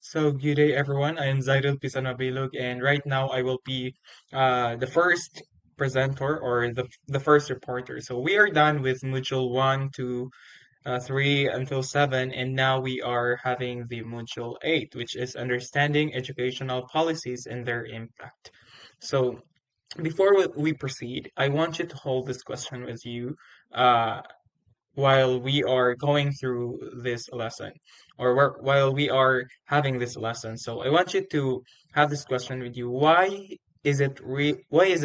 So good day everyone. I am Zaidul Pisanabilog and right now I will be the first presenter or the first reporter. So we are done with module 1 to 3 until 7 and now we are having the module 8, which is understanding educational policies and their impact. So before we proceed, I want you to hold this question with you uh, while we are going through this lesson or while we are having this lesson. So I want you to have this question with you. Why is it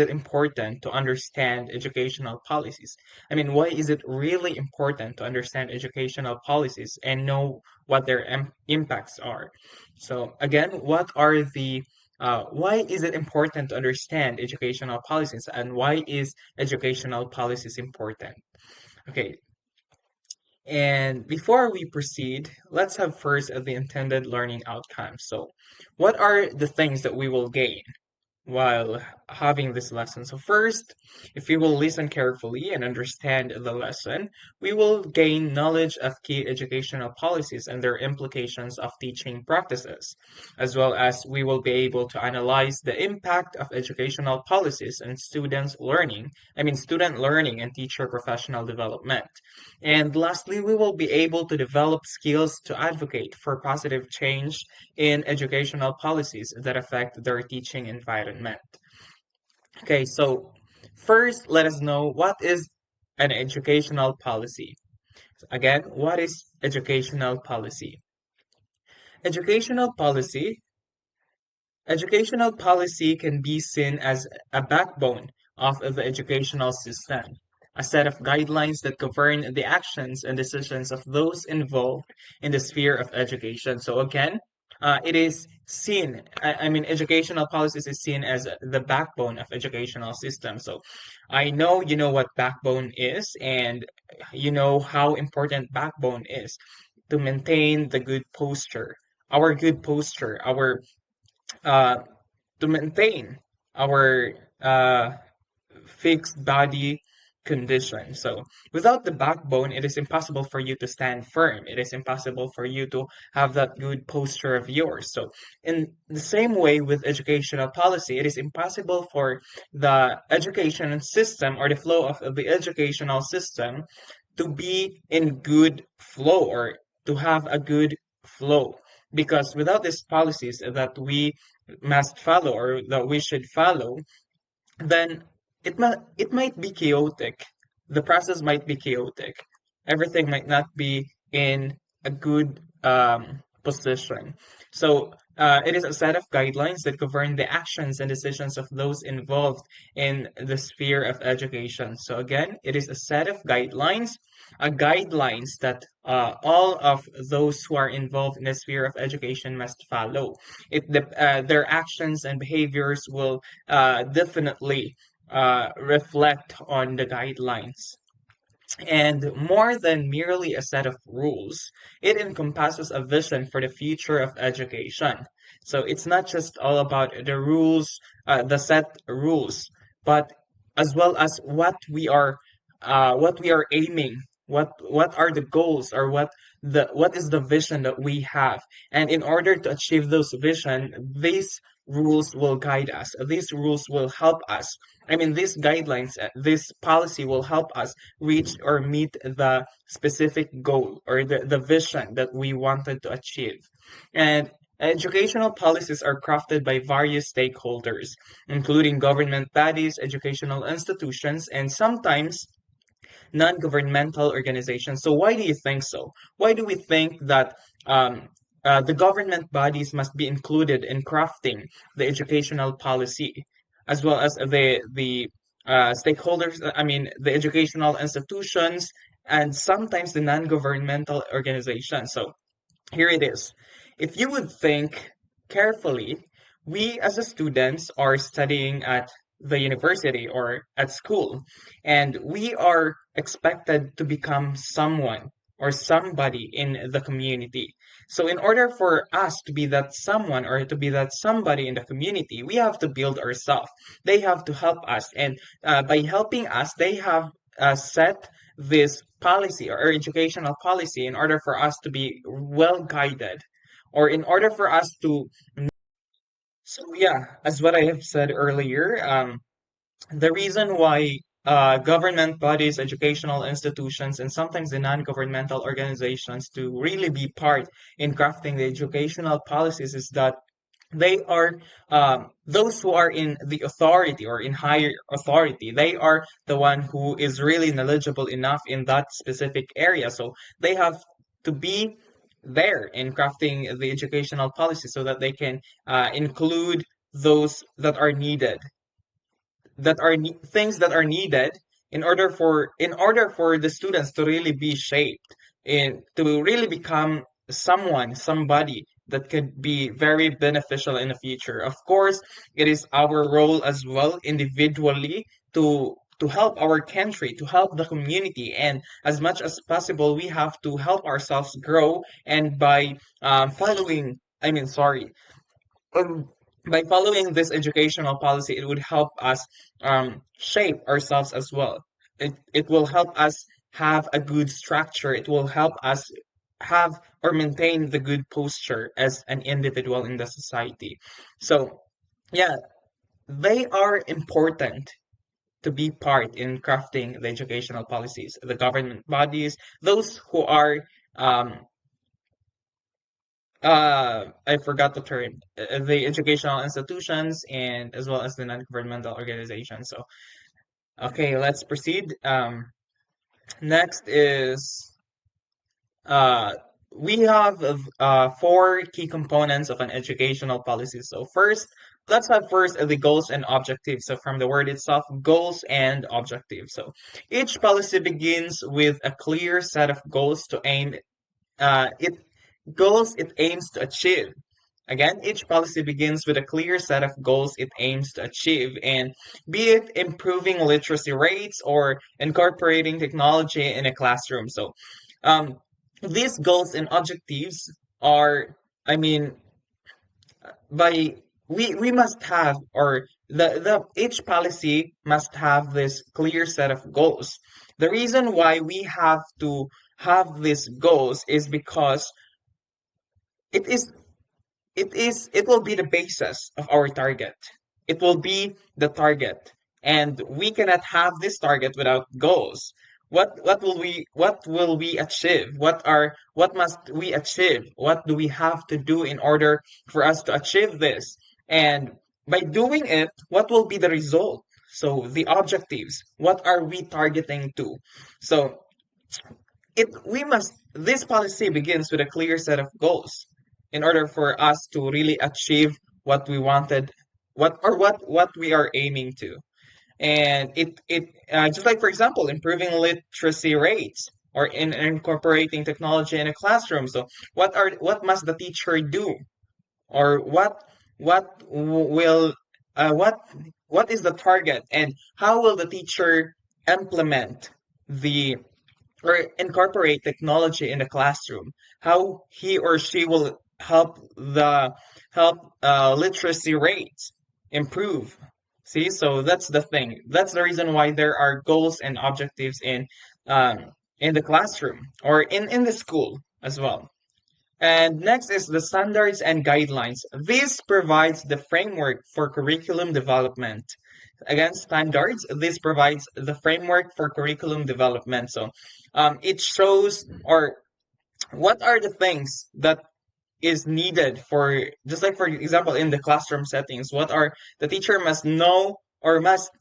important to understand educational policies? I mean, why is it really important to understand educational policies and know what their impacts are? So again, why is it important to understand educational policies and why is educational policies important? Okay, and before we proceed, let's have first the intended learning outcomes. So, what are the things that we will gain while having this lesson? So, first, if we will listen carefully and understand the lesson, we will gain knowledge of key educational policies and their implications of teaching practices, as well as we will be able to analyze the impact of educational policies on student learning and teacher professional development. And lastly, we will be able to develop skills to advocate for positive change in educational policies that affect their teaching environment. Okay, so first, let us know what is an educational policy. Again, what is educational policy? Educational policy Educational policy can be seen as a backbone of the educational system, a set of guidelines that govern the actions and decisions of those involved in the sphere of education. So again, it is seen, educational policies is seen as the backbone of educational system. So I know you know what backbone is, and you know how important backbone is to maintain the good posture, uh, to maintain our fixed body condition. So, without the backbone, it is impossible for you to stand firm. It is impossible for you to have that good posture of yours. So, in the same way with educational policy, it is impossible for the education system or the flow of the educational system to be in good flow or to have a good flow. Because without these policies that we must follow or that we should follow, then it might be chaotic. The process might be chaotic. Everything might not be in a good position. So it is a set of guidelines that govern the actions and decisions of those involved in the sphere of education. So again, it is a set of guidelines that all of those who are involved in the sphere of education must follow. Their actions and behaviors will definitely reflect on the guidelines. And more than merely a set of rules, it encompasses a vision for the future of education. So it's not just all about the rules, the set rules, but as well as what we are aiming, what are the goals, or what is the vision that we have. And in order to achieve those vision, these rules will guide us. These rules will help us. These guidelines, this policy will help us reach or meet the specific goal or the vision that we wanted to achieve. And educational policies are crafted by various stakeholders, including government bodies, educational institutions, and sometimes non-governmental organizations. So why do you think so? Why do we think that the government bodies must be included in crafting the educational policy, as well as the stakeholders? The educational institutions and sometimes the non-governmental organizations. So here it is. If you would think carefully, we as a students are studying at the university or at school, and we are expected to become someone or somebody in the community. So in order for us to be that someone or to be that somebody in the community, we have to build ourselves. They have to help us, and by helping us, they have set this policy or educational policy in order for us to be well guided or in order for us to. So yeah, as what I have said earlier, the reason why government bodies, educational institutions, and sometimes the non-governmental organizations to really be part in crafting the educational policies is that they are those who are in the authority or in higher authority. They are the one who is really knowledgeable enough in that specific area. So they have to be there in crafting the educational policy so that they can include those that are needed things that are needed in order for the students to really be shaped and to really become somebody that could be very beneficial in the future. Of course, it is our role as well individually to help our country, to help the community, and as much as possible, we have to help ourselves grow. And by following, I mean, sorry, um, by following this educational policy, it would help us shape ourselves as well. It will help us have a good structure. It will help us have or maintain the good posture as an individual in the society. So, yeah, they are important to be part in crafting the educational policies, the government bodies, those who are I forgot the term, the educational institutions and as well as the non-governmental organizations. So, okay, let's proceed. Next is uh, we have four key components of an educational policy. So first, let's have first the goals and objectives. So from the word itself, goals and objectives. So each policy begins with a clear set of goals to aim it goals it aims to achieve. Again, each policy begins with a clear set of goals it aims to achieve, and be it improving literacy rates or incorporating technology in a classroom. So, um, these goals and objectives are, I mean, by we must have or the each policy must have this clear set of goals. The reason why we have to have these goals is because it is it will be the basis of our target. It will be the target. And we cannot have this target without goals. What will we achieve? What must we achieve? What do we have to do in order for us to achieve this? And by doing it, what will be the result? So the objectives, what are we targeting to? So it we must this policy begins with a clear set of goals in order for us to really achieve what we wanted, what we are aiming to. And it just like for example improving literacy rates or in incorporating technology in a classroom. So what must the teacher do, or what will what is the target, and how will the teacher implement the or incorporate technology in the classroom, how he or she will help literacy rates improve. See, so that's the thing. That's the reason why there are goals and objectives in the classroom or in the school as well. And next is the standards and guidelines. This provides the framework for curriculum development. Again, standards, this provides the framework for curriculum development. So it shows or what are the things that is needed for, just like for example in the classroom settings, what are the teacher must know or must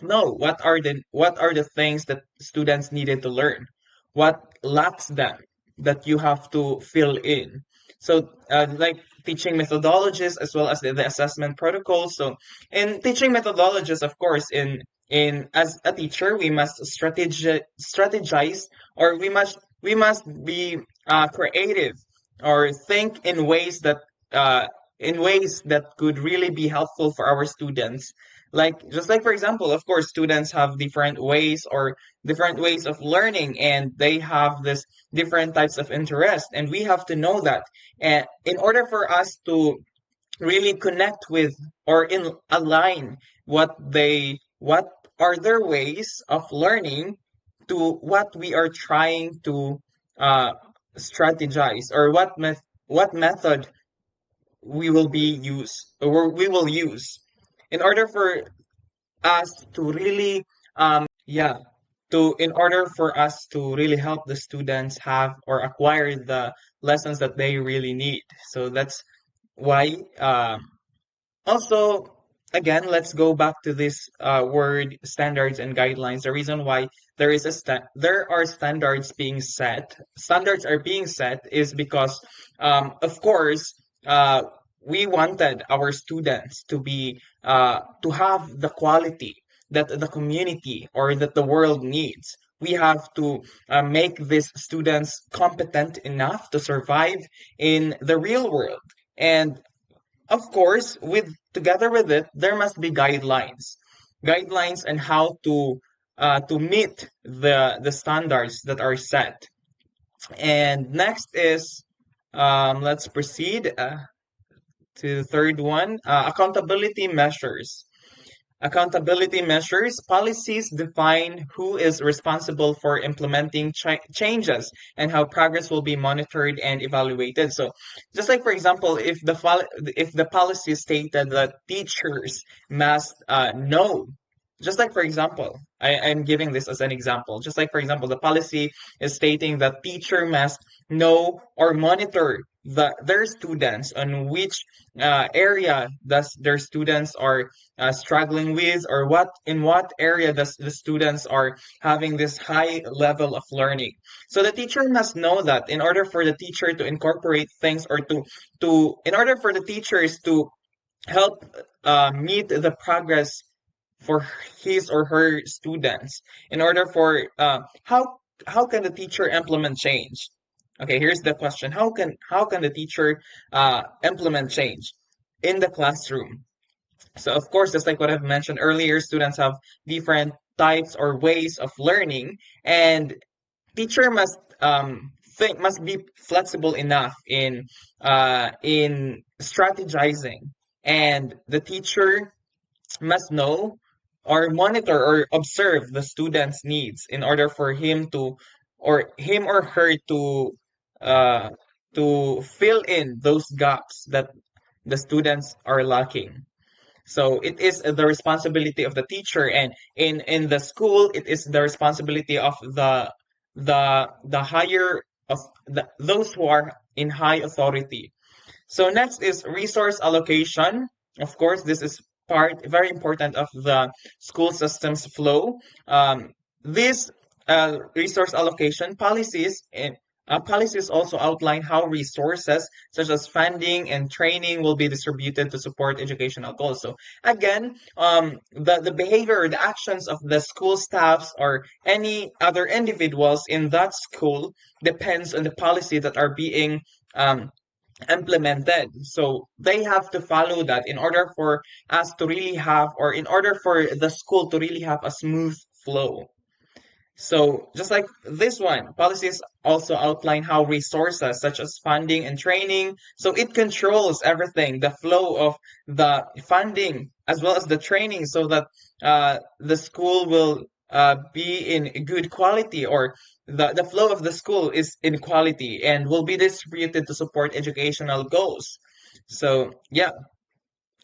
know what are the things that students needed to learn, what lacks them that you have to fill in. So like teaching methodologies as well as the assessment protocols. So in teaching methodologies, of course, in as a teacher we must strategize, or we must be creative or think uh, in ways that could really be helpful for our students. Like just like for example, of course, students have different ways of learning, and they have this different types of interest, and we have to know that. And in order for us to really connect with or in align what are their ways of learning to what we are trying to uh, strategize, or what method we will use in order for us to really yeah to in order for us to really help the students have or acquire the lessons that they really need. So that's why also, again, let's go back to this word standards and guidelines. The reason why there are standards are being set is because, of course, we wanted our students to have the quality that the community or that the world needs. We have to make these students competent enough to survive in the real world. And of course, with together with it, there must be guidelines on how to meet the standards that are set. And next is let's proceed to the third one, accountability measures. Accountability measures policies define who is responsible for implementing changes and how progress will be monitored and evaluated. So, just like for example, if the policy stated that teachers must know, just like for example, I'm giving this as an example. Just like for example, the policy is stating that teacher must know or monitor their students on which area does their students are struggling with, or what area does the students are having this high level of learning. So the teacher must know that in order for the teacher to incorporate things, or to in order for the teachers to help meet the progress for his or her students, in order for how can the teacher implement change? Okay, here's the question: how can the teacher implement change in the classroom? So of course, just like what I've mentioned earlier, students have different types or ways of learning, and teacher must be flexible enough in strategizing, and the teacher must know or monitor or observe the student's needs in order for him or her uh, to fill in those gaps that the students are lacking. So it is the responsibility of the teacher, and in the school, it is the responsibility of the higher of those who are in high authority. So next is resource allocation. Of course, this is part very important of the school system's flow. This resource allocation policies also outline how resources such as funding and training will be distributed to support educational goals. So again, the behavior or the actions of the school staffs or any other individuals in that school depends on the policy that are being implemented. So they have to follow that in order for us to really have, or in order for the school to really have a smooth flow. So just like this one, policies also outline how resources such as funding and training, so it controls everything, the flow of the funding as well as the training, so that the school will be in good quality, or the flow of the school is in quality and will be distributed to support educational goals. So yeah,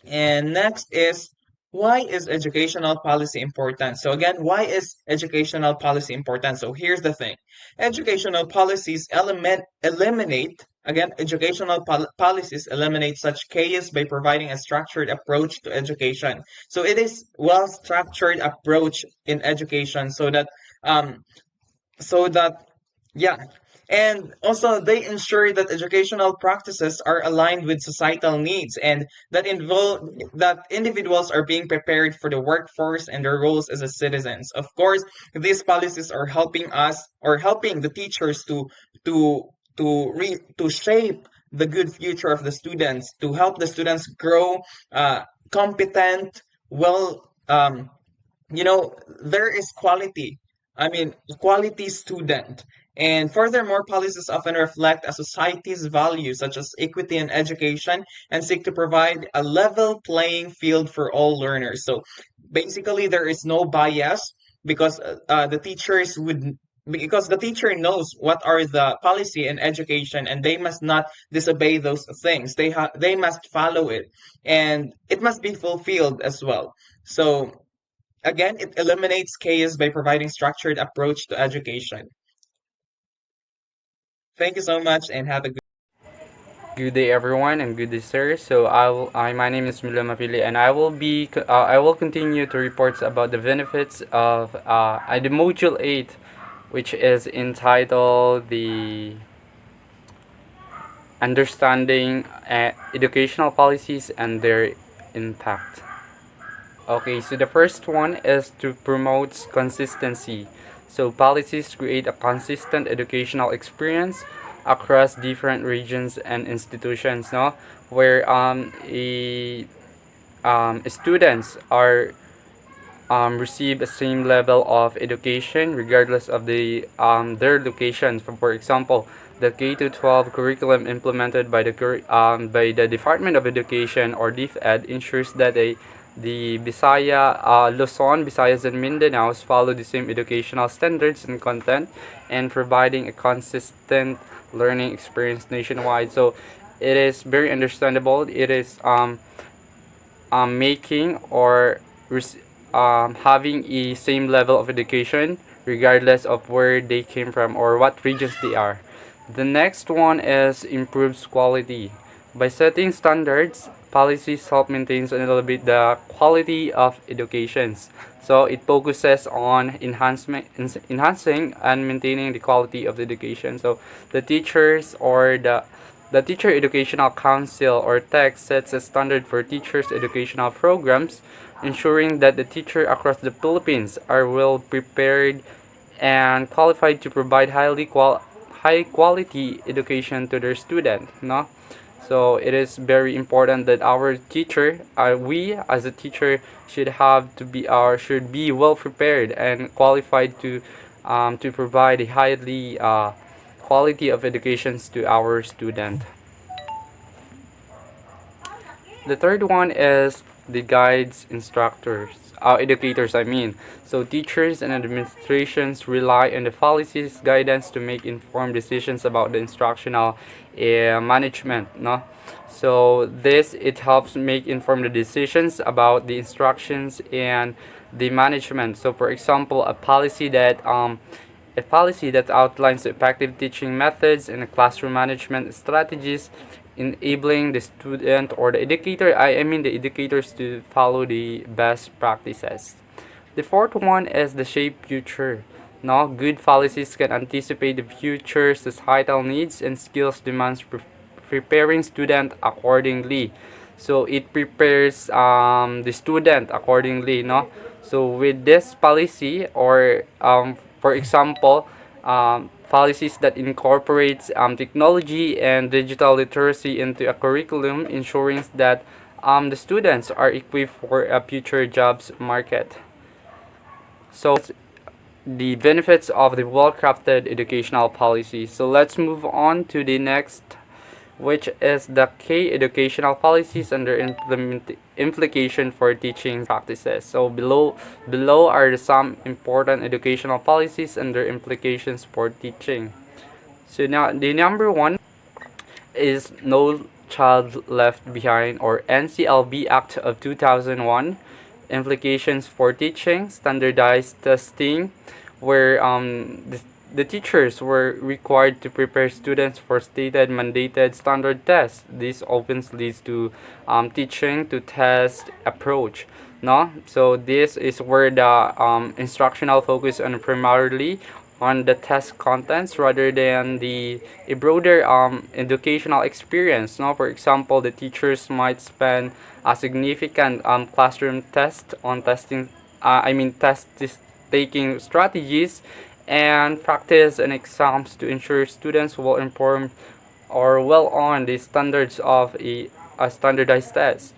and next is, why is educational policy important? So again, why is educational policy important? So here's the thing. Educational policies eliminate, again, policies eliminate such chaos by providing a structured approach to education. So it is well-structured approach in education, um so that yeah, and also they ensure that educational practices are aligned with societal needs, and that individuals are being prepared for the workforce and their roles as a citizens. Of course, these policies are helping us, or helping the teachers to to shape the good future of the students, to help the students grow competent, well, there is quality. I mean, quality student. And furthermore, policies often reflect a society's values, such as equity in education, and seek to provide a level playing field for all learners. So basically, there is no bias, because the teachers because the teacher knows what are the policy in education, and they must not disobey those things. They must follow it, and it must be fulfilled as well. So again, it eliminates chaos by providing structured approach to education. Thank you so much and have a good. Good day, everyone, and good day, sir. So my name is Milo Mapili, and I will continue to report about the benefits of the module 8, which is entitled the understanding educational policies and their impact. Okay, so the first one is to promote consistency. So policies create a consistent educational experience across different regions and institutions, no? Where students are receive the same level of education regardless of their location. For example, the K to 12 curriculum implemented by by the Department of Education or DepEd ensures that the Luzon, Visayas, and Mindanao follow the same educational standards and content, and providing a consistent learning experience nationwide. So it is very understandable. It is making or having a same level of education regardless of where they came from or what regions they are. The next one is improves quality. By setting standards, policies help maintain a little bit the quality of educations. So it focuses on enhancing and maintaining the quality of the education. So the teachers or the Teacher Educational Council or TEC sets a standard for teachers' educational programs, ensuring that the teachers across the Philippines are well prepared and qualified to provide high quality education to their students. No? So it is very important that our teacher, we as a teacher, should be well prepared and qualified to provide a highly quality of educations to our student. The third one is the guides, educators. I mean, so teachers and administrations rely on the policies guidance to make informed decisions about the instructional management. No, so this it helps make informed decisions about the instructions and the management. So, for example, a policy that outlines effective teaching methods and classroom management strategies, enabling the student or the educator, I mean the educators to follow the best practices. The fourth one is the shape future. No, good policies can anticipate the future societal needs and skills demands, preparing student accordingly. So it prepares the student accordingly. No, so with this policy or for example, policies that incorporates technology and digital literacy into a curriculum, ensuring that the students are equipped for a future jobs market. So the benefits of the well-crafted educational policy. So let's move on to the next, which is the K educational policies and their implication for teaching practices. So below are some important educational policies and their implications for teaching. So now the number one is No Child Left Behind or NCLB Act of 2001. Implications for teaching, standardized testing, where the teachers were required to prepare students for stated mandated standard tests. This often leads to teaching to test approach. No, so this is where the instructional focus on primarily on the test contents rather than the a broader educational experience. No, for example, the teachers might spend a significant classroom test on test taking strategies and practice and exams to ensure students will inform or well on the standards of a standardized test.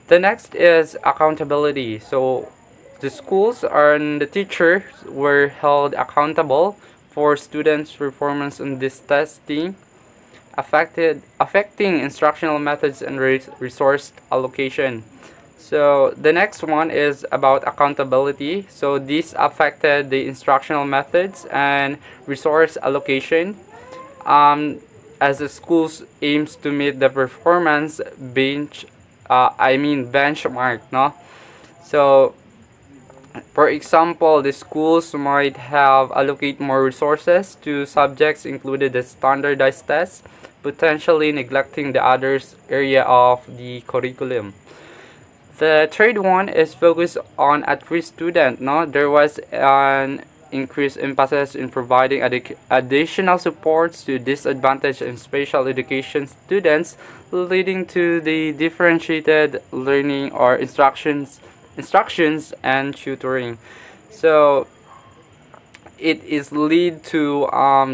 The next is accountability. So the schools and the teachers were held accountable for students' performance in this testing, affecting instructional methods and resource allocation. So the next one is about accountability. So this affected the instructional methods and resource allocation. Um, as the schools aims to meet the performance benchmark, no? So for example, the schools might have allocate more resources to subjects included as standardized tests, potentially neglecting the others area of the curriculum. The third one is focused on at-risk student. No, there was an increased emphasis in providing additional supports to disadvantaged and special education students, leading to the differentiated learning or instructions and tutoring. So it is lead to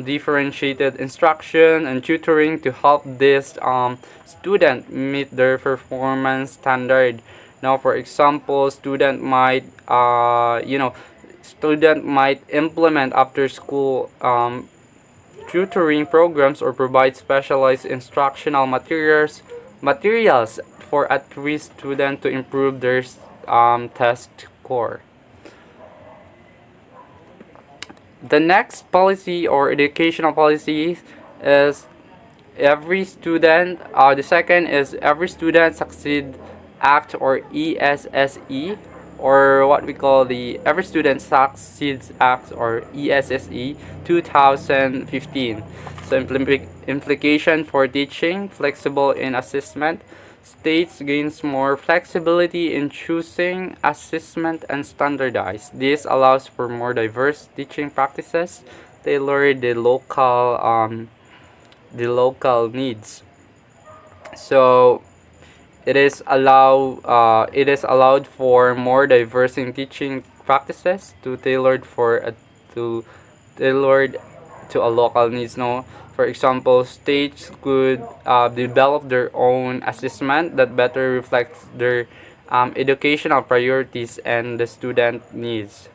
differentiated instruction and tutoring to help this student meet their performance standard. Now, for example, student might implement after school tutoring programs or provide specialized instructional materials for at-risk students to improve their test score. The next policy or educational policy is the second is every student succeed act or ESSE, or what we call the Every Student Succeeds Act or ESSE 2015. So implication for teaching, flexible in assessment. States gains more flexibility in choosing assessment and standardized. This allows for more diverse teaching practices tailored the local needs. So it is allowed for more diverse in teaching practices to tailored to a local needs. No, for example, states could develop their own assessment that better reflects their educational priorities and the student needs.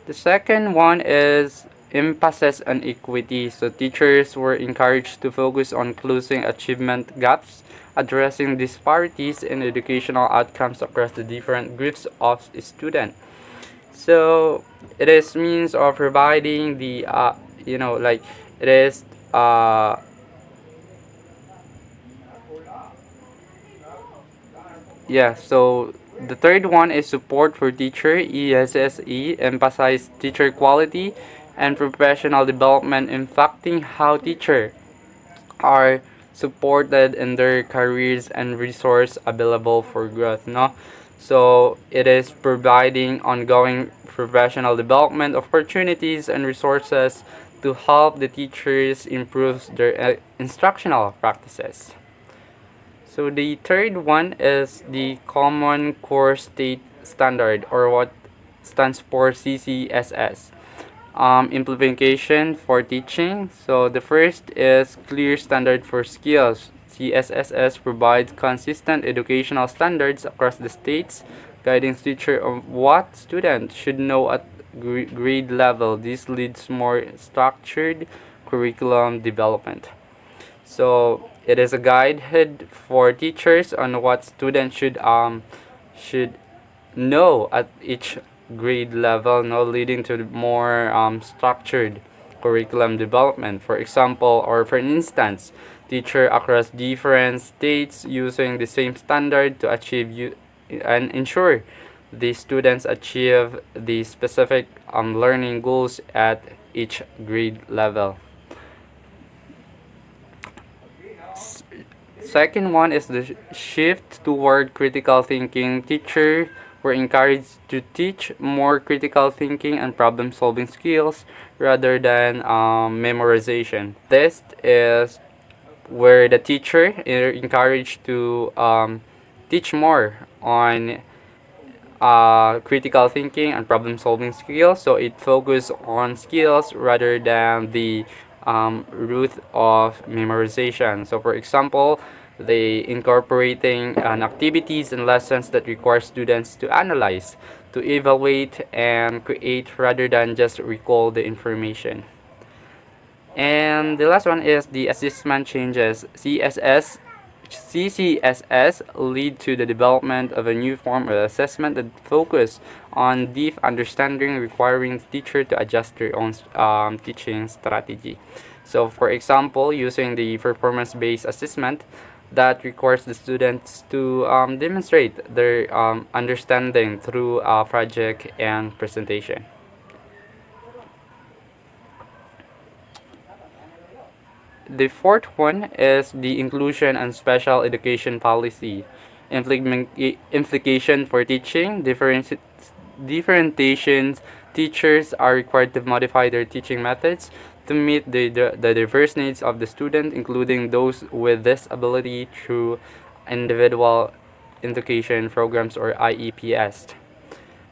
The second one is emphasis on equity. So teachers were encouraged to focus on closing achievement gaps, addressing disparities in educational outcomes across the different groups of students. So it is means of providing the like it is yeah. So the third one is support for teacher ESSE, emphasize teacher quality and professional development, impacting how teachers are supported in their careers and resource available for growth. No, so it is providing ongoing professional development opportunities and resources to help the teachers improve their instructional practices. So the third one is the Common Core State Standard, or what stands for CCSS. Implementation for teaching. So the first is clear standard for skills. CSSS provides consistent educational standards across the states, guiding teacher on what students should know at grade level. This leads more structured curriculum development. So it is a guide for teachers on what students should know at each grade level, no, leading to more structured curriculum development. For example, or for instance, teacher across different states using the same standard to and ensure the students achieve the specific learning goals at each grade level. Second one is the shift toward critical thinking. Teachers were encouraged to teach more critical thinking and problem solving skills rather than memorization. This is where the teacher is encouraged to teach more on critical thinking and problem solving skills. So it focuses on skills rather than the root of memorization. So for example, they incorporating activities and lessons that require students to analyze, to evaluate, and create rather than just recall the information. And the last one is the assessment changes. CSS CCSS lead to the development of a new form of assessment that focus on deep understanding, requiring teacher to adjust their own teaching strategy. So, for example, using the performance-based assessment that requires the students to demonstrate their understanding through a project and presentation. The fourth one is the inclusion and special education policy. Implication for teaching, differentiations, teachers are required to modify their teaching methods to meet the diverse needs of the student, including those with disability through individual education programs or IEPs.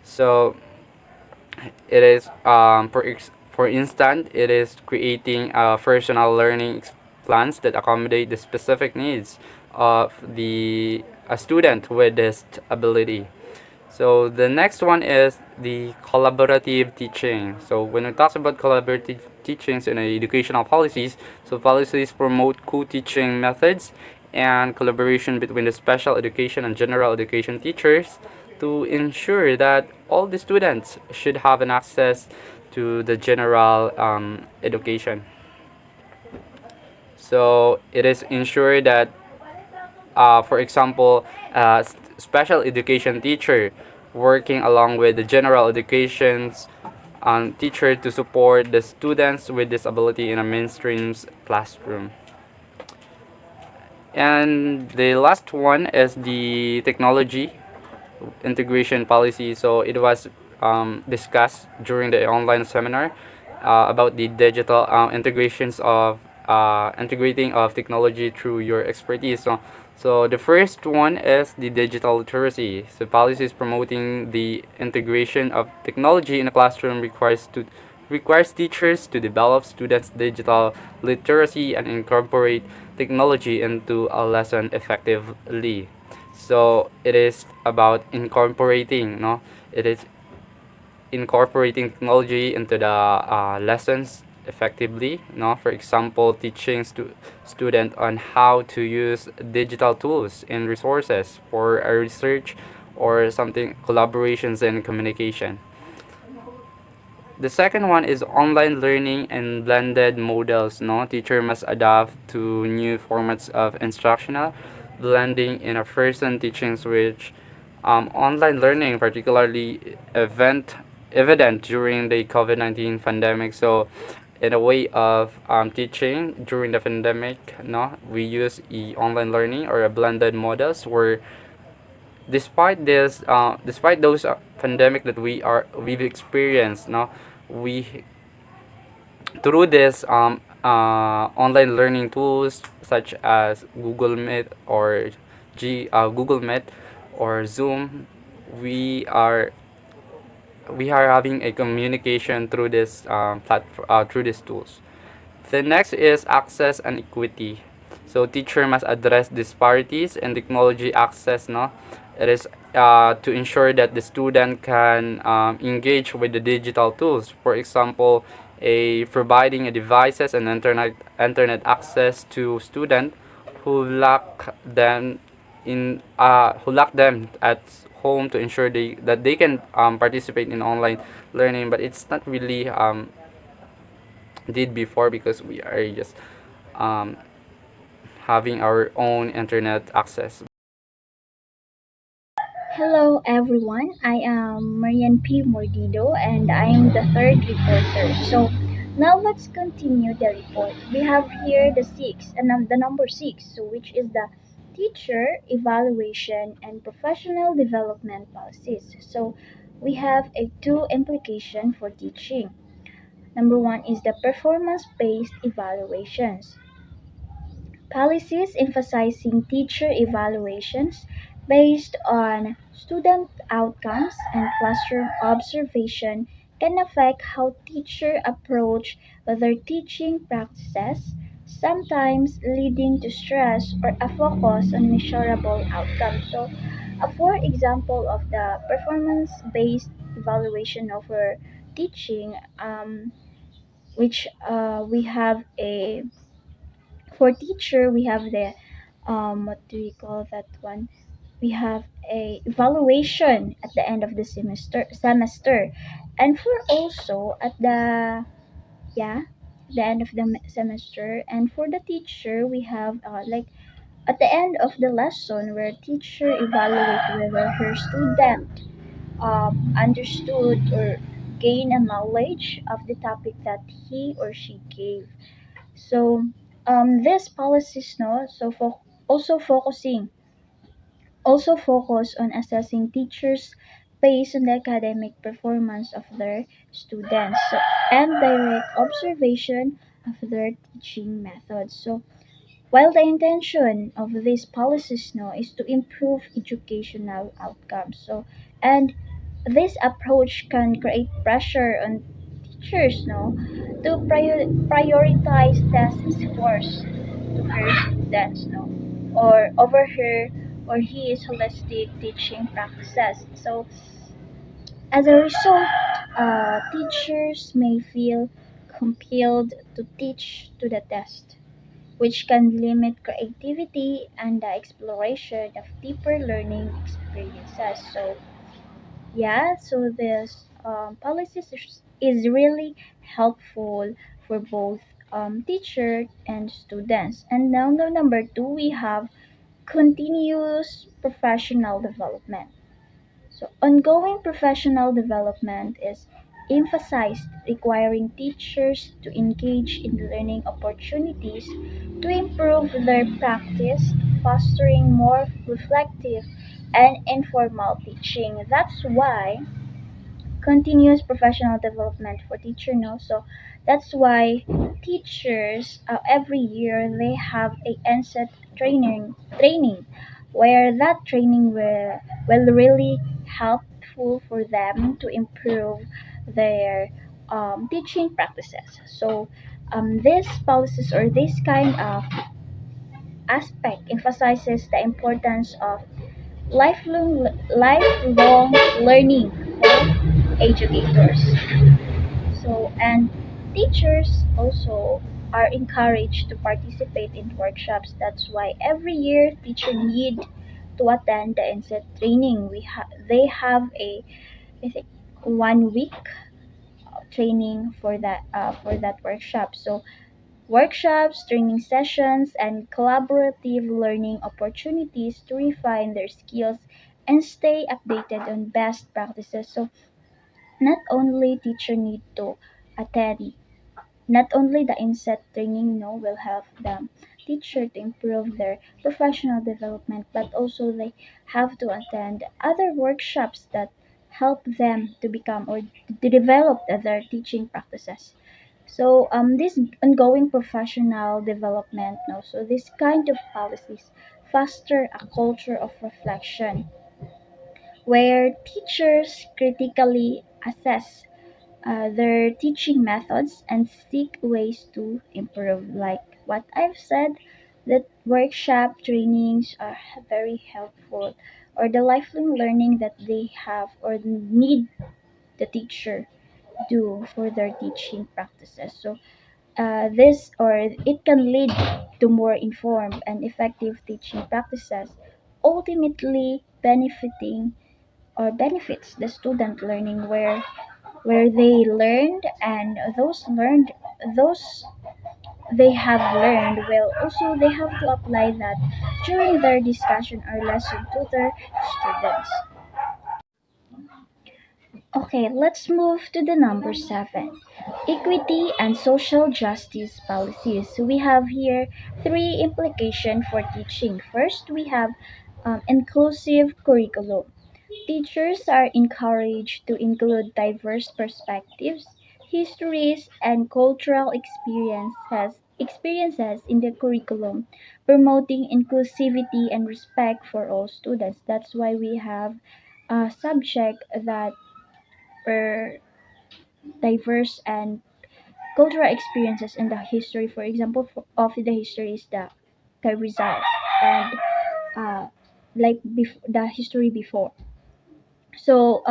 So it is for instance, it is creating personal learning plans that accommodate the specific needs of the a student with this ability. So the next one is the collaborative teaching. So when we talk about collaborative teachings in educational policies, so policies promote co-teaching methods and collaboration between the special education and general education teachers to ensure that all the students should have an access to the general education. So it is ensured that for example, a special education teacher working along with the general education's teacher to support the students with disability in a mainstream classroom. And the last one is the technology integration policy. So it was discussed during the online seminar about the digital integrations of integrating of technology through your expertise. So the first one is the digital literacy. So policies promoting the integration of technology in the classroom requires teachers to develop students' digital literacy and incorporate technology into a lesson effectively. So it is about incorporating, no? It is incorporating technology into the lessons effectively, no? For example, teaching student on how to use digital tools and resources for a research or something collaborations and communication. The second one is online learning and blended models. No, teacher must adapt to new formats of instructional blending in a person teachings, which online learning particularly evident during the COVID-19 pandemic. So, in a way of teaching during the pandemic, no, we use online learning or a blended models where despite those pandemic that we've experienced, no, we through this online learning tools such as Google Meet or Zoom, we are we are having a communication through this through these tools. The next is access and equity. So teacher must address disparities in technology access. No, it is to ensure that the student can engage with the digital tools. For example, a providing a devices and internet access to student who lack them who lack them at home to ensure that they can participate in online learning, but it's not really did before because we are just um, having our own internet access. Hello everyone, I am Marian P. Mordido and I am the third reporter. So now let's continue the report. We have here the number six, so which is the teacher evaluation and professional development policies. So we have a two implication for teaching. Number one is the performance-based evaluations. Policies emphasizing teacher evaluations based on student outcomes and classroom observation can affect how teachers approach their teaching practices, sometimes leading to stress or a focus on measurable outcomes. So, for example of the performance-based evaluation of our teaching, which we have a for teacher, we have the what do we call that one? We have a evaluation at the end of the semester, and for also at the yeah the end of the semester, and for the teacher we have like at the end of the lesson where teacher evaluate whether her student understood or gain a knowledge of the topic that he or she gave. So this policies no so for also focus on assessing teachers based on the academic performance of their students, so, and direct observation of their teaching methods. So while the intention of these policies no is to improve educational outcomes. So and this approach can create pressure on teachers no to prioritize test scores to her students no or over her or his holistic teaching practices. So as a result, teachers may feel compelled to teach to the test, which can limit creativity and the exploration of deeper learning experiences. So yeah, so this policies is really helpful for both teacher and students. And now, number two, we have continuous professional development. So, ongoing professional development is emphasized, requiring teachers to engage in learning opportunities to improve their practice, fostering more reflective and informal teaching. That's why continuous professional development for teacher no so that's why teachers every year they have a NSET training where that training will really helpful for them to improve their teaching practices. So this policies or this kind of aspect emphasizes the importance of lifelong learning for educators. So and teachers also are encouraged to participate in workshops. That's why every year teacher need to attend the NSET training. They have a I think 1 week training for that workshop. So workshops, training sessions, and collaborative learning opportunities to refine their skills and stay updated on best practices. So not only teacher need to attend, not only the inset training no will help them teacher to improve their professional development, but also they have to attend other workshops that help them to become or to develop their teaching practices. So this ongoing professional development no so this kind of policies foster a culture of reflection where teachers critically assess their teaching methods and seek ways to improve. Like what I've said, that workshop trainings are very helpful, or the lifelong learning that they have or need the teacher do for their teaching practices. So this or it can lead to more informed and effective teaching practices, ultimately benefiting or benefits the student learning where they learned and those they have learned will also they have to apply that during their discussion or lesson to their students. Okay, let's move to the number seven, equity and social justice policies. So we have here three implications for teaching. First, we have inclusive curriculum. Teachers are encouraged to include diverse perspectives, histories, and cultural experiences in the curriculum, promoting inclusivity and respect for all students. That's why we have a subject that are diverse and cultural experiences in the history. For example, of the history is the Kay Rizal and uh, the history before. So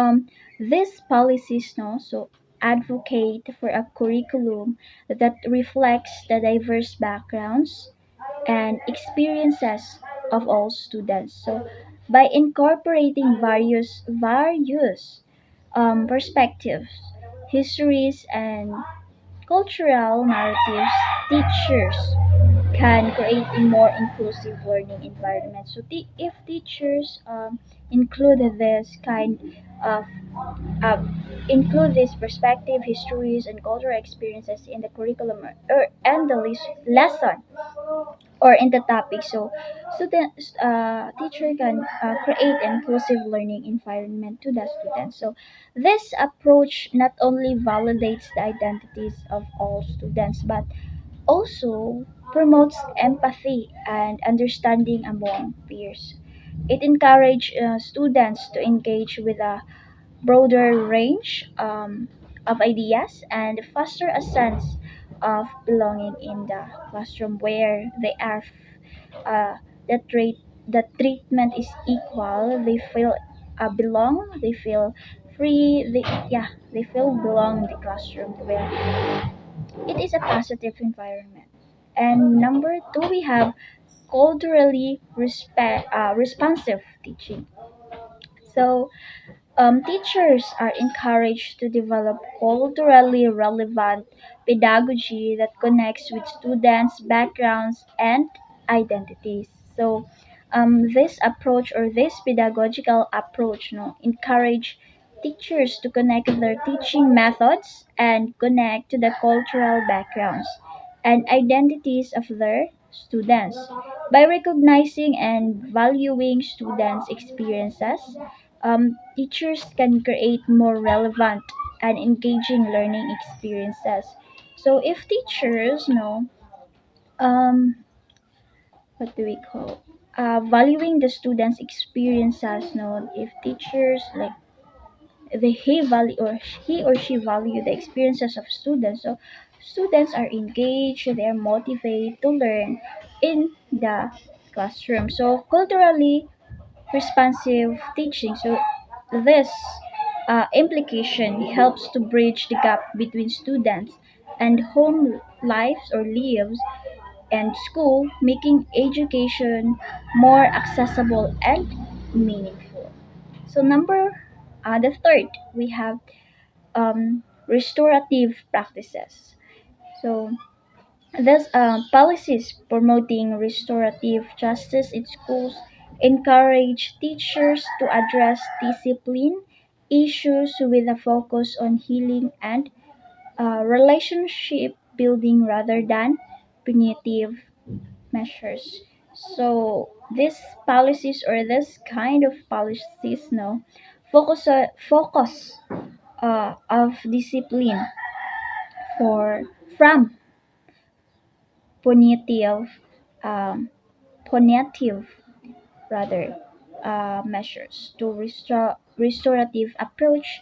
these policies no so advocate for a curriculum that reflects the diverse backgrounds, and experiences of all students. So by incorporating various perspectives, histories, and cultural narratives, teachers can create a more inclusive learning environment. So if teachers include this kind of uh, include this perspective, histories, and cultural experiences in the curriculum and the lesson or in the topic. So students, teacher can create an inclusive learning environment to the students. So this approach not only validates the identities of all students, but also promotes empathy and understanding among peers. It encourages students to engage with a broader range of ideas and foster a sense of belonging in the classroom where they are uh, the the treatment is equal. They feel belong. They feel free. They feel belong in the classroom where it is a positive environment. And number two, we have culturally responsive teaching. So teachers are encouraged to develop culturally relevant pedagogy that connects with students' backgrounds and identities. So, this approach or this pedagogical approach, encourage teachers to connect their teaching methods and connect to the cultural backgrounds and identities of their students. By recognizing and valuing students' experiences, teachers can create more relevant and engaging learning experiences. So if teachers know, um, what do we call, valuing the students' experiences, no, if teachers like he or she value the experiences of students, so students are engaged, they are motivated to learn in the classroom. So culturally responsive teaching. So this implication helps to bridge the gap between students and home lives or lives and school, making education more accessible and meaningful. So the third, we have restorative practices. So thus, policies promoting restorative justice in schools encourage teachers to address discipline issues with a focus on healing and relationship building rather than punitive measures. So these policies or this kind of policies, no, focus of discipline for from punitive um, punitive rather measures to restorative approach,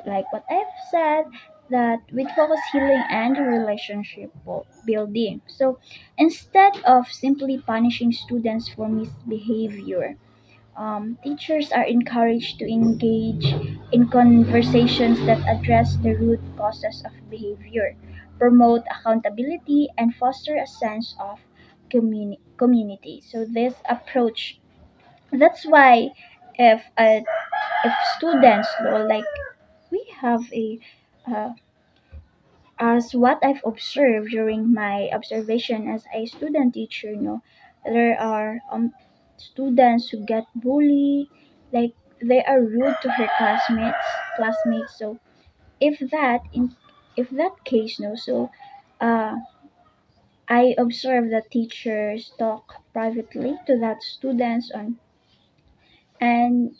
like what I've said, that with focus healing and relationship building. So instead of simply punishing students for misbehavior, teachers are encouraged to engage in conversations that address the root causes of behavior, promote accountability, and foster a sense of community. So this approach, that's why if if students know, like we have a uh, as what I've observed during my observation as a student teacher, there are students who get bullied, like they are rude to her classmates. So if that in if that case, so uh, I observe that teachers talk privately to that students on, and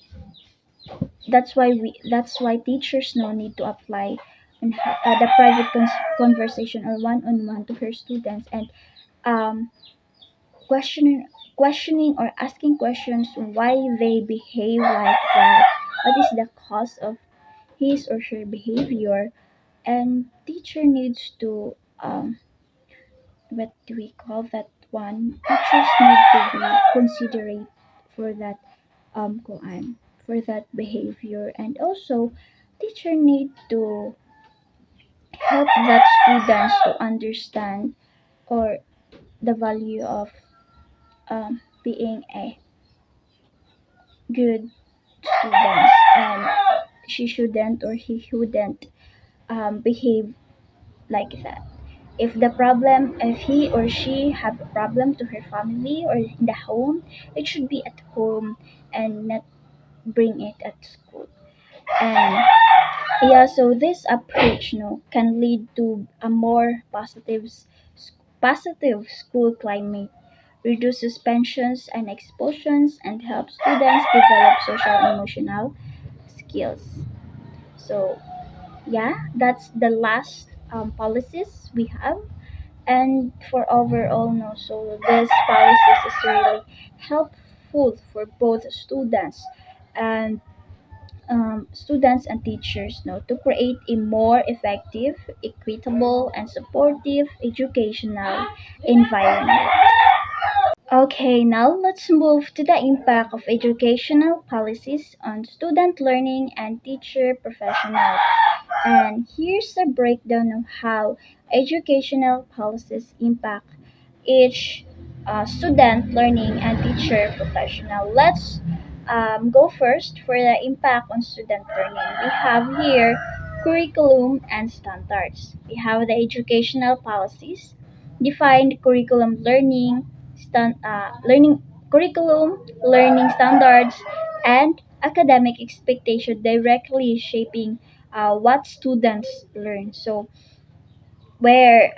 that's why teachers now need to apply on the private conversation or one-on-one to her students and um, questioning or asking questions why they behave like that, what is the cause of his or her behavior, and teacher needs to what do we call that one, teachers need to be considerate for that koan, for that behavior, and also teacher need to help that students to understand or the value of being a good student, and she shouldn't or he shouldn't behave like that. If he or she have a problem to her family or in the home, it should be at home and not bring it at school. And yeah, so this approach, can lead to a more positive school climate, reduce suspensions and expulsions, and help students develop social and emotional skills. So yeah, that's the last policies we have. And for overall, no, so this policies is really helpful for both students and teachers, to create a more effective, equitable, and supportive educational environment. Okay, now let's move to the impact of educational policies on student learning and teacher professional. And here's a breakdown of how educational policies impact each student learning and teacher professional. Let's go first for the impact on student learning. We have here curriculum and standards. We have the educational policies, defined curriculum learning curriculum, learning standards, and academic expectation directly shaping what students learn. So where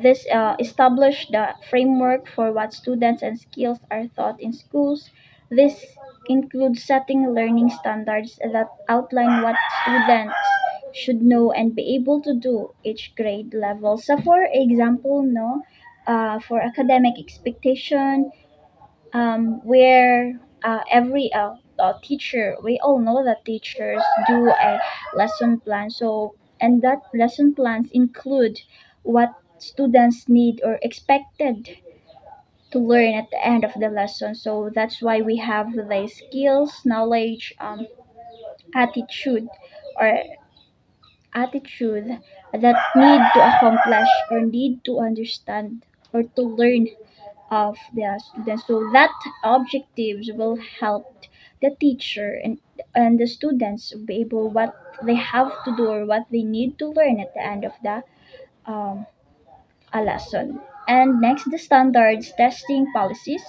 this established the framework for what students and skills are taught in schools. This includes setting learning standards that outline what students should know and be able to do each grade level. So, for example, for academic expectation, where every teacher, we all know that teachers do a lesson plan. So, and that lesson plans include what students need or expected to learn at the end of the lesson. So that's why we have the skills, knowledge, attitude, or attitude that need to accomplish or need to understand or to learn of the students, so that objectives will help the teacher and the students be able what they have to do or what they need to learn at the end of the um, a lesson. And next, the standards testing policies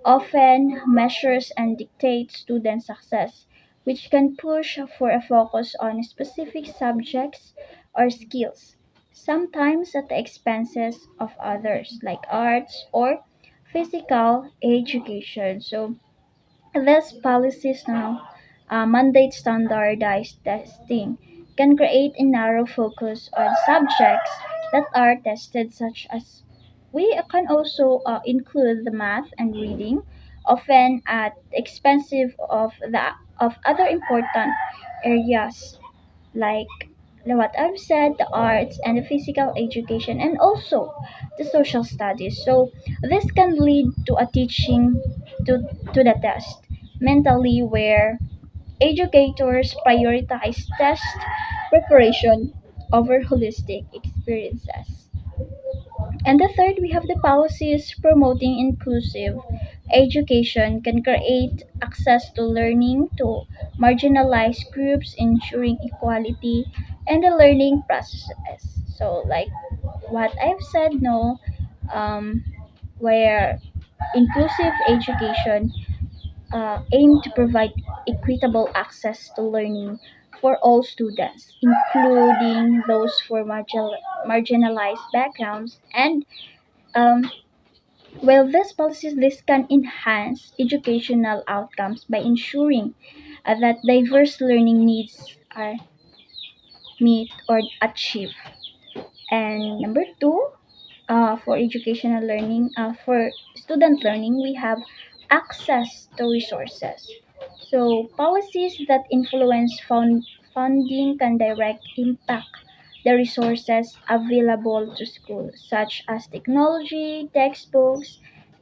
often measures and dictates student success, which can push for a focus on specific subjects or skills, sometimes at the expenses of others, like arts or physical education. So these policies now mandate standardized testing, can create a narrow focus on subjects that are tested, such as we can also include the math and reading, often at the expensive of other important areas like what I've said, the arts and the physical education, and also the social studies. So this can lead to a teaching to, to the test mentally, where educators prioritize test preparation over holistic experiences. And the third, we have the policies promoting inclusive education, can create access to learning to marginalized groups, ensuring equality and the learning processes. So, like what I've said, um, where inclusive education aim to provide equitable access to learning for all students, including those for marginalized backgrounds. And um, well, these policies this can enhance educational outcomes by ensuring that diverse learning needs are met or achieved. And number two, for educational learning, for student learning, we have access to resources. So, policies that influence funding can direct impact the resources available to schools, such as technology, textbooks,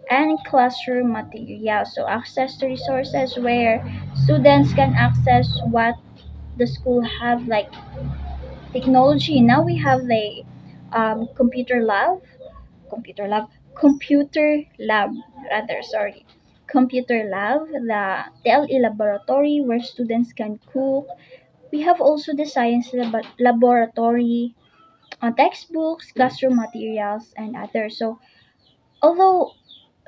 and classroom material. So, access to resources where students can access what the school have, like technology. Now we have the computer lab, computer lab, computer lab rather, sorry. Computer lab, the TLE laboratory where students can cook. We have also the science laboratory, textbooks, classroom materials, and others. So, although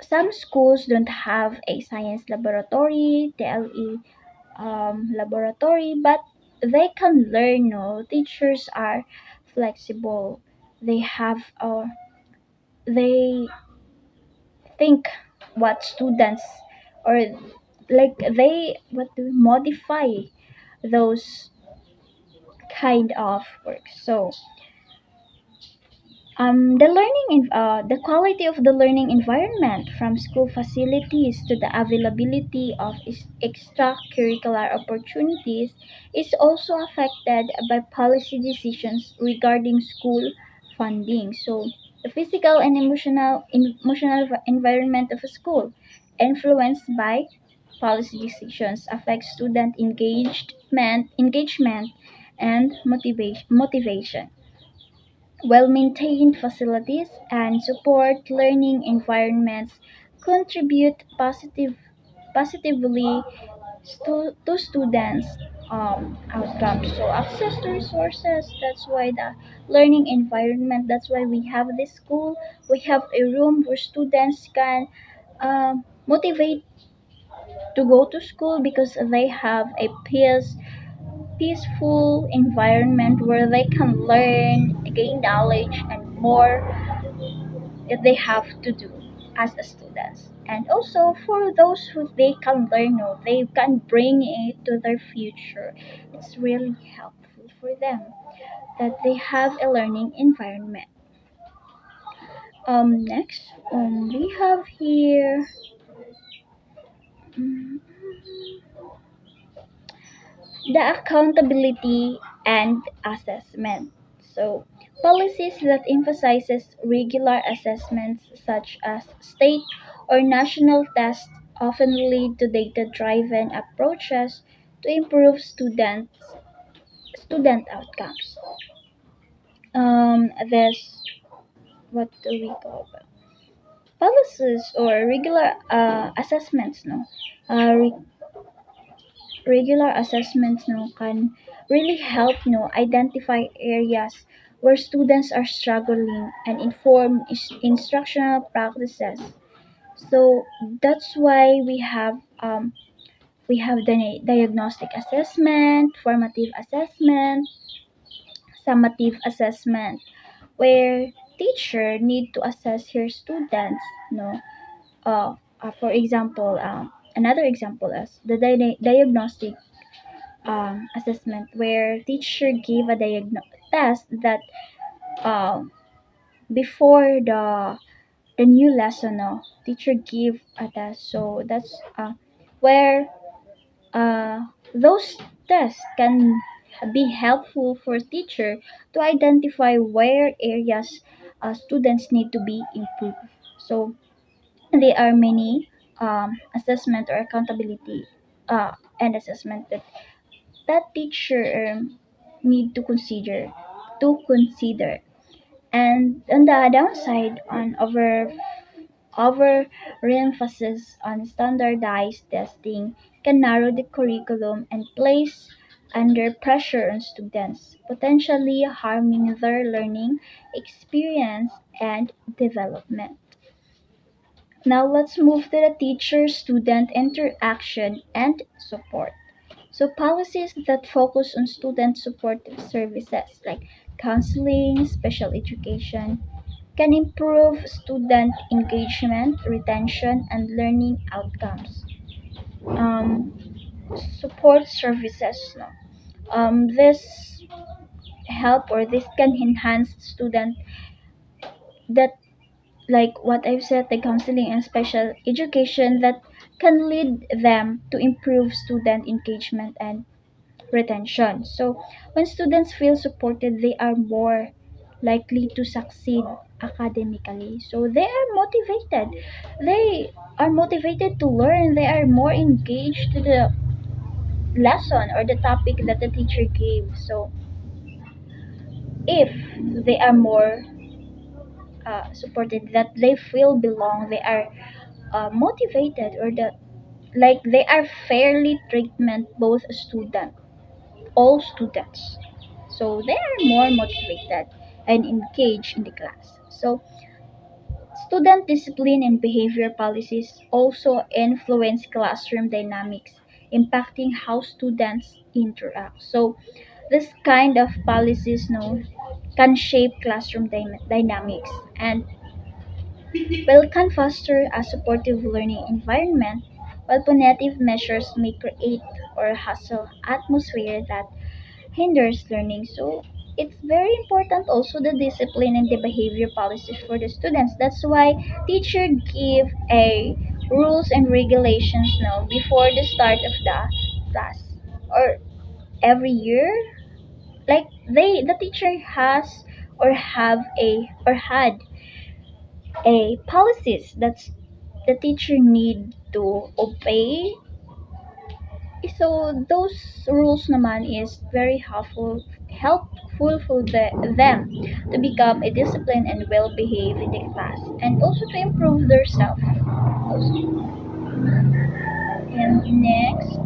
some schools don't have a science laboratory, TLE laboratory, but they can learn. No, teachers are flexible. They have they think what students or like they what do modify those kind of work. So the quality of the learning environment, from school facilities to the availability of extracurricular opportunities, is also affected by policy decisions regarding school funding. So, the physical and emotional environment of a school, influenced by policy decisions, affects student engagement and motivation. Well-maintained facilities and support learning environments contribute positively to students' outcomes. So access to resources, that's why the learning environment, that's why we have this school. We have a room where students can motivate to go to school because they have a peaceful environment where they can learn, gain knowledge, and more that they have to do as a students. And also for those who they can learn, no, they can bring it to their future. It's really helpful for them that they have a learning environment. Next, we have here. mm, The accountability and assessment. So, policies that emphasizes regular assessments such as state or national tests often lead to data-driven approaches to improve student outcomes. There's what do we call them? Policies or regular assessments, no? Re- Regular assessments no can really help no identify areas where students are struggling and inform instructional practices. So that's why we have the diagnostic assessment, formative assessment, summative assessment, where teacher need to assess her students. No, for example, another example is the diagnostic assessment where teacher gave a test that um, before the new lesson, no, teacher gave a test. So that's where uh, those tests can be helpful for teacher to identify where areas students need to be improved. So there are many assessment or accountability and assessment that teacher need to consider. And on the downside, on over emphasis on standardized testing can narrow the curriculum and place under pressure on students, potentially harming their learning experience and development. Now let's move to the teacher student interaction and support. So policies that focus on student supportive services like counseling, special education can improve student engagement, retention, and learning outcomes. Um, Support services, no? This help or this can enhance student that like what I've said, the counseling and special education that can lead them to improve student engagement and retention. So, when students feel supported, they are more likely to succeed academically. So, they are motivated. They are motivated to learn. They are more engaged to the lesson or the topic that the teacher gave. So, if they are more supported, that they feel belong, they are motivated, or that like they are fairly treatment both student, all students. So they are more motivated and engaged in the class. So student discipline and behavior policies also influence classroom dynamics, impacting how students interact. So this kind of policies no, can shape classroom dynamics and well, can foster a supportive learning environment, while punitive measures may create or hustle atmosphere that hinders learning. So it's very important also the discipline and the behavior policies for the students. That's why teacher give a rules and regulations now before the start of the class or every year. Like the teacher has or have a or had a policies that the teacher need to obey. So those rules naman is very helpful for them to become a disciplined and well behaved in the class and also to improve their self also. And next,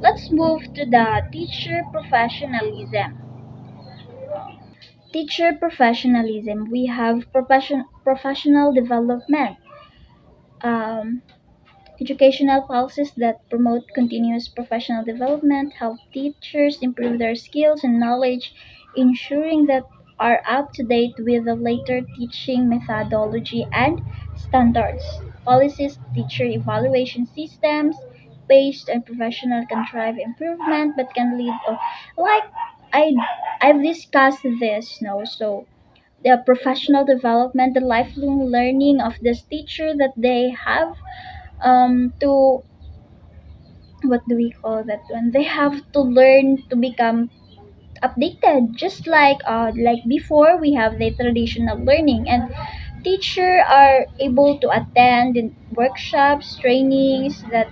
let's move to the teacher professionalism. Teacher professionalism. We have professional development. Um, Educational policies that promote continuous professional development help teachers improve their skills and knowledge, ensuring that are up to date with the later teaching methodology and standards. Policies, teacher evaluation systems based on professional can drive improvement but can lead to like I I've discussed this now. So the professional development, the lifelong learning of this teacher that they have to what do we call that one, they have to learn to become updated just like before we have the traditional learning and teacher are able to attend in workshops trainings that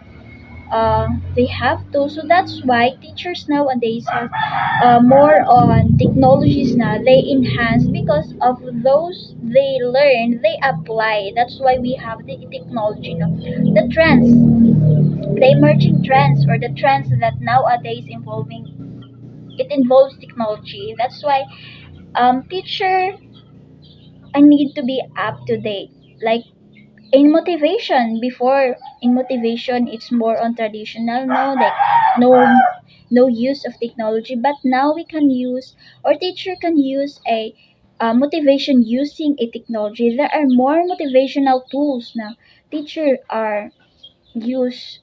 they have to. So that's why teachers nowadays have more on technologies now they enhance because of those they learn they apply. That's why we have the technology now, the trends, the emerging trends or the trends that nowadays involving it involves technology. That's why teacher I need to be up to date. Like in motivation, before in motivation it's more on traditional, no, like no use of technology. But now we can use or teacher can use a motivation using a technology. There are more motivational tools now. Teacher are used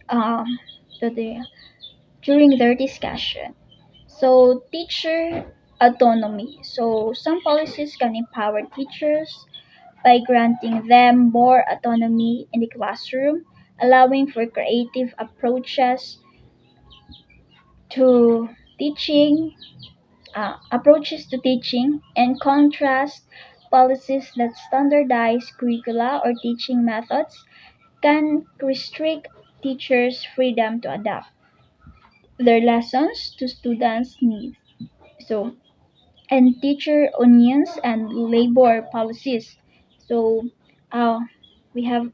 um the during their discussion. So, teacher autonomy. So, some policies can empower teachers by granting them more autonomy in the classroom, allowing for creative to teaching, approaches to teaching, and contrast policies that standardize curricula or teaching methods can restrict teachers' freedom to adapt their lessons to students' needs. So, and teacher unions and labor policies. So, uh, we have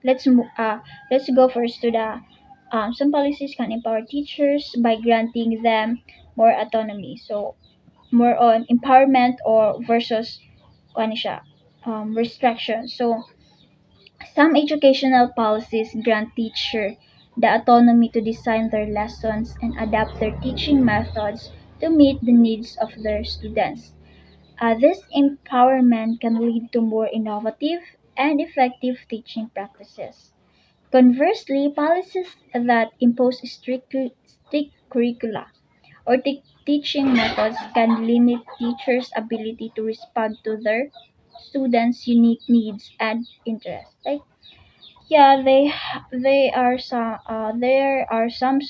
let's go first to the some policies can empower teachers by granting them more autonomy. So, more on empowerment or versus ano siya, restriction. So, some educational policies grant teacher the autonomy to design their lessons and adapt their teaching methods to meet the needs of their students. This empowerment can lead to more innovative and effective teaching practices. Conversely, policies that impose strict curricula or teaching methods can limit teachers' ability to respond to their students' unique needs and interests. Like yeah, they are some there are some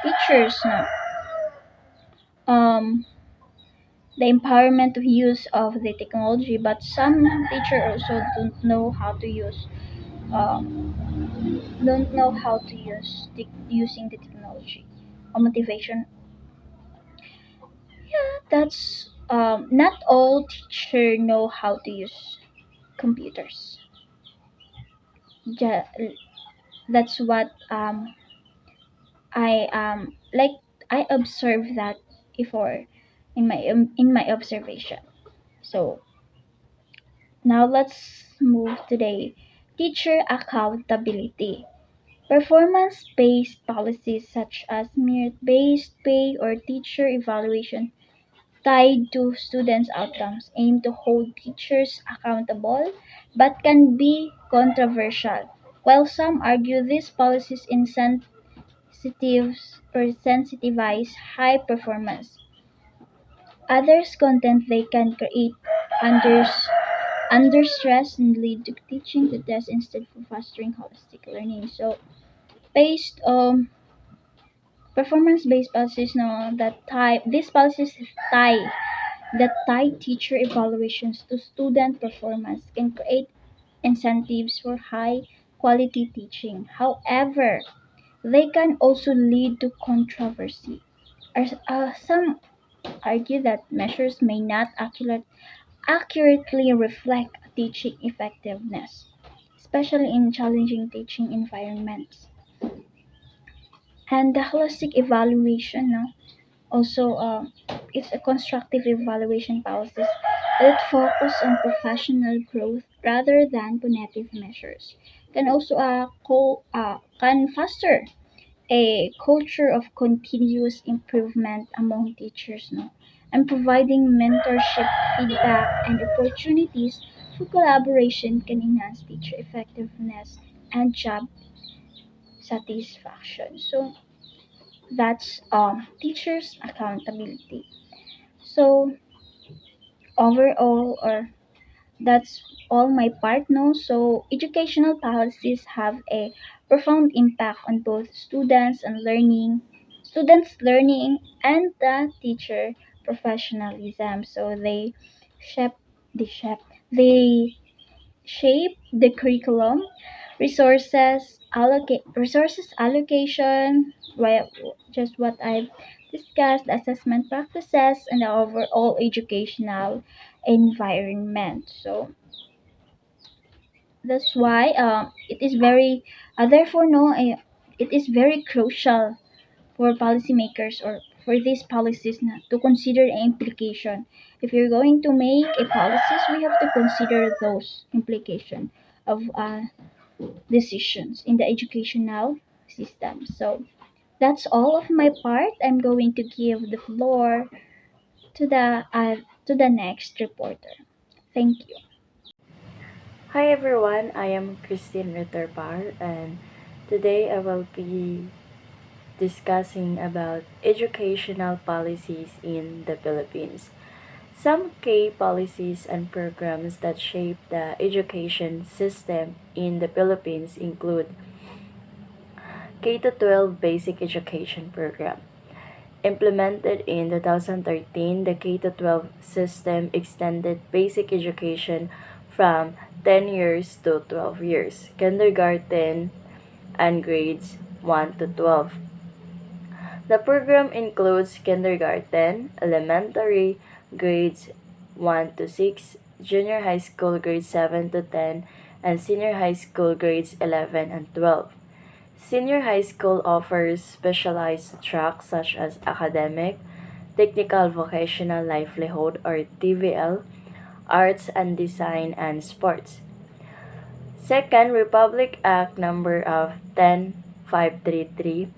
teachers now. The empowerment to use of the technology, but some teacher also um, don't know how to use using the technology or motivation. Yeah, that's Not all teachers know how to use computers. Ja- that's what I like. I observed that before in my observation. So now let's move to the teacher accountability. Performance-based policies such as merit-based pay or teacher evaluation tied to students' outcomes aim to hold teachers accountable but can be controversial. While some argue these policies sensitivize high performance, others contend they can create under, under stress and lead to teaching to test instead of fostering holistic learning. So based performance-based policies know that these policies tie that tie teacher evaluations to student performance can create incentives for high quality teaching. However, they can also lead to controversy. Some argue that measures may not accurately reflect teaching effectiveness, especially in challenging teaching environments. And the holistic evaluation, no, also it's a constructive evaluation policies that focus on professional growth rather than punitive measures. Can also can foster a culture of continuous improvement among teachers, no, and providing mentorship, feedback, and opportunities for collaboration can enhance teacher effectiveness and job satisfaction. So that's teachers accountability. So overall, or that's all my part, no. So educational policies have a profound impact on both students learning and the teacher professionalism. So shape shape they shape the curriculum, resources allocation, well, just what I've discussed, assessment practices, and the overall educational environment. So that's why it is very therefore no it is very crucial for policymakers or for these policies na, to consider the implication. If you're going to make a policies, we have to consider those implication of decisions in the educational system. So that's all of my part. I'm going to give the floor to the next reporter. Thank you. Hi everyone, I am Christine Ritterpar and today I will be discussing about educational policies in the Philippines. Some key policies and programs that shape the education system in the Philippines include K-12 Basic Education Program. Implemented in 2013, the K-12 system extended basic education from 10 years to 12 years, kindergarten and grades 1 to 12. The program includes kindergarten, elementary, grades 1 to 6, junior high school grades 7 to 10, and senior high school grades 11 and 12. Senior high school offers specialized tracks such as academic, technical vocational livelihood or TVL, arts and design, and sports. Second, Republic Act number of 10533,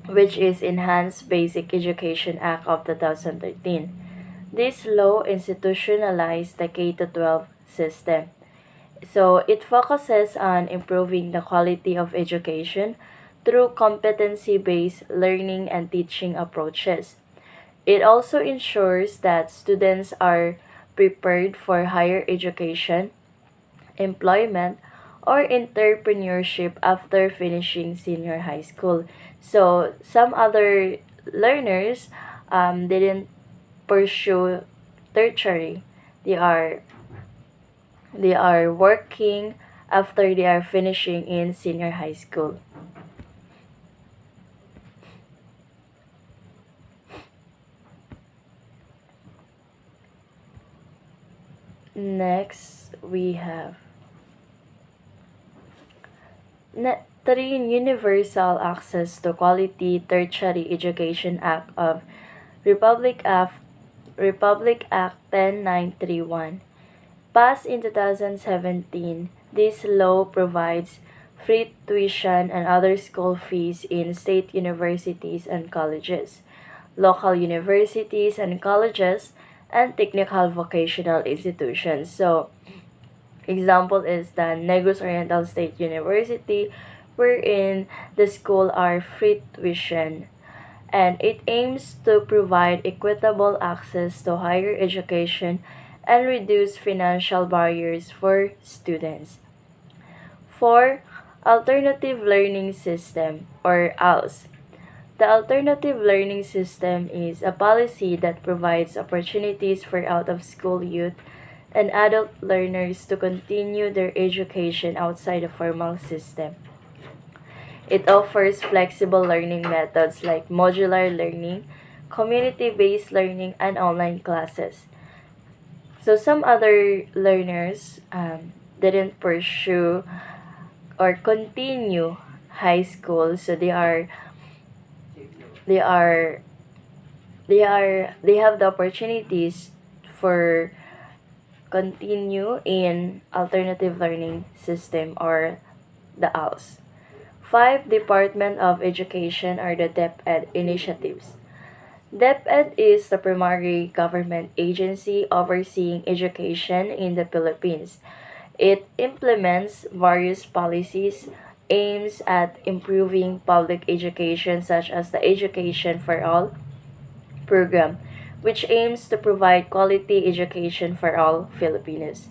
which is Enhanced Basic Education Act of 2013. This law institutionalized the K-12 system. So it focuses on improving the quality of education through competency-based learning and teaching approaches. It also ensures that students are prepared for higher education, employment, or entrepreneurship after finishing senior high school. So some other learners didn't pursue tertiary. They are they are working after they are finishing in senior high school. Next, we have 3. Universal Access to Quality Tertiary Education Act of Republic Act Republic Act 10931. Passed in 2017, this law provides free tuition and other school fees in state universities and colleges, local universities and colleges, and technical vocational institutions. So, example is the Negros Oriental State University, wherein the school are free tuition, and it aims to provide equitable access to higher education and reduce financial barriers for students. 4. Alternative Learning System, or ALS. The Alternative Learning System is a policy that provides opportunities for out of school youth and adult learners to continue their education outside the formal system. It offers flexible learning methods like modular learning, community based learning, and online classes. So, some other learners didn't pursue or continue high school, so they are they have the opportunities for continue in alternative learning system, or the ALS. 5. Department of Education, or the DepEd initiatives. DepEd is the primary government agency overseeing education in the Philippines. It implements various policies aims at improving public education, such as the Education for All program, which aims to provide quality education for all Filipinos.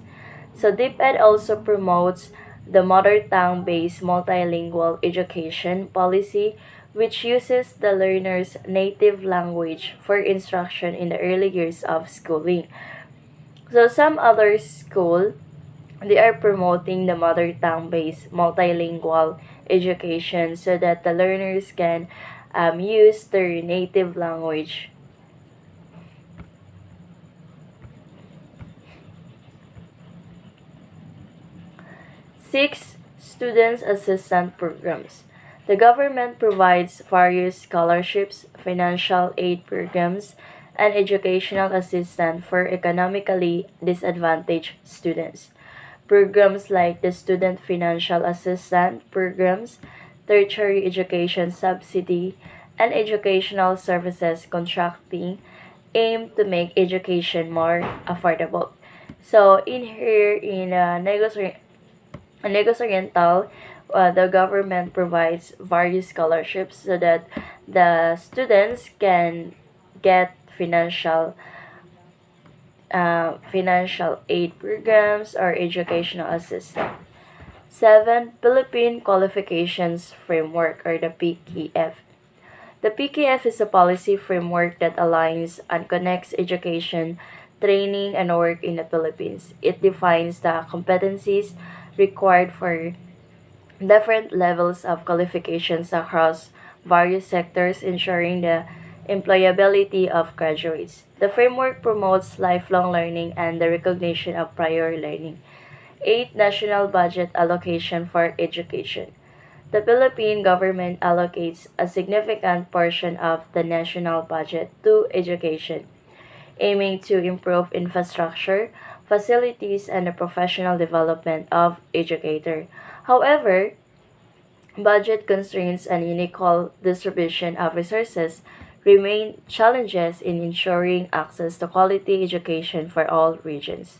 So DepEd also promotes the mother tongue based multilingual education policy, which uses the learner's native language for instruction in the early years of schooling. So some other school, they are promoting the mother tongue based multilingual education so that the learners can use their native language. 6. Students Assistance Programs. The government provides various scholarships, financial aid programs, and educational assistance for economically disadvantaged students. Programs like the Student Financial Assistance Programs, Tertiary Education Subsidy, and Educational Services Contracting aim to make education more affordable. So in here in Negros Oriental, the government provides various scholarships so that the students can get financial aid programs or educational assistance. 7. Philippine Qualifications Framework, or the PKF. The PKF is a policy framework that aligns and connects education, training, and work in the Philippines. It defines the competencies required for different levels of qualifications across various sectors, ensuring the employability of graduates. The framework promotes lifelong learning and the recognition of prior learning. 8. National budget allocation for education. The Philippine government allocates a significant portion of the national budget to education, aiming to improve infrastructure, facilities, and the professional development of educators. However, budget constraints and unequal distribution of resources remain challenges in ensuring access to quality education for all regions.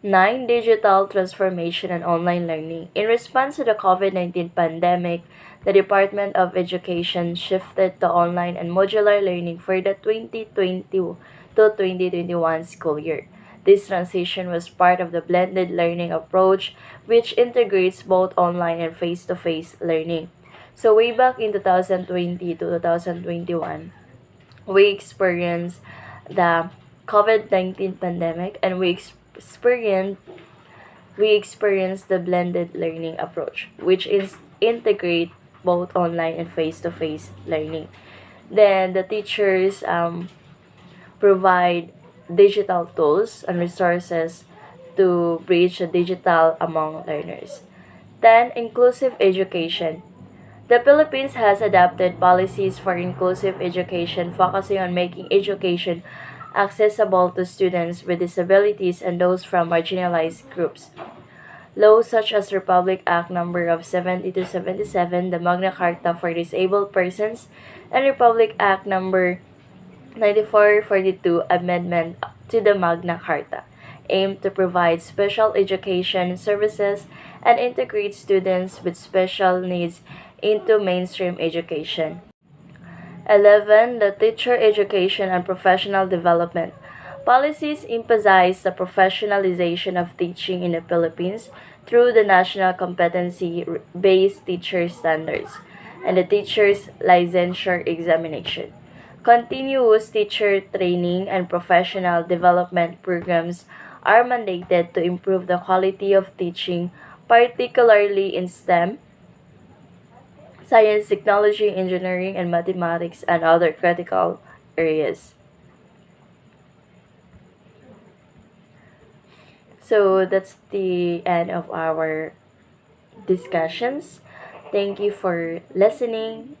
9. Digital transformation and online learning. In response to the COVID-19 pandemic, the Department of Education shifted to online and modular learning for the 2020 to 2021 school year. This transition was part of the blended learning approach, which integrates both online and face-to-face learning. So way back in 2020 to 2021, we experienced the COVID-19 pandemic, and we experienced the blended learning approach, which is integrate both online and face-to-face learning. Then the teachers provide digital tools and resources to bridge the digital among learners. 10. Inclusive education. The Philippines has adopted policies for inclusive education focusing on making education accessible to students with disabilities and those from marginalized groups. Laws such as Republic Act number of 7277, the Magna Carta for Disabled Persons, and Republic Act number 9442 amendment to the Magna Carta aim to provide special education services and integrate students with special needs into mainstream education. 11. The teacher education and professional development. Policies emphasize the professionalization of teaching in the Philippines through the National Competency-Based Teacher Standards and the Teacher's Licensure Examination. Continuous teacher training and professional development programs are mandated to improve the quality of teaching, particularly in STEM, science, technology, engineering, and mathematics, and other critical areas. So that's the end of our discussions. Thank you for listening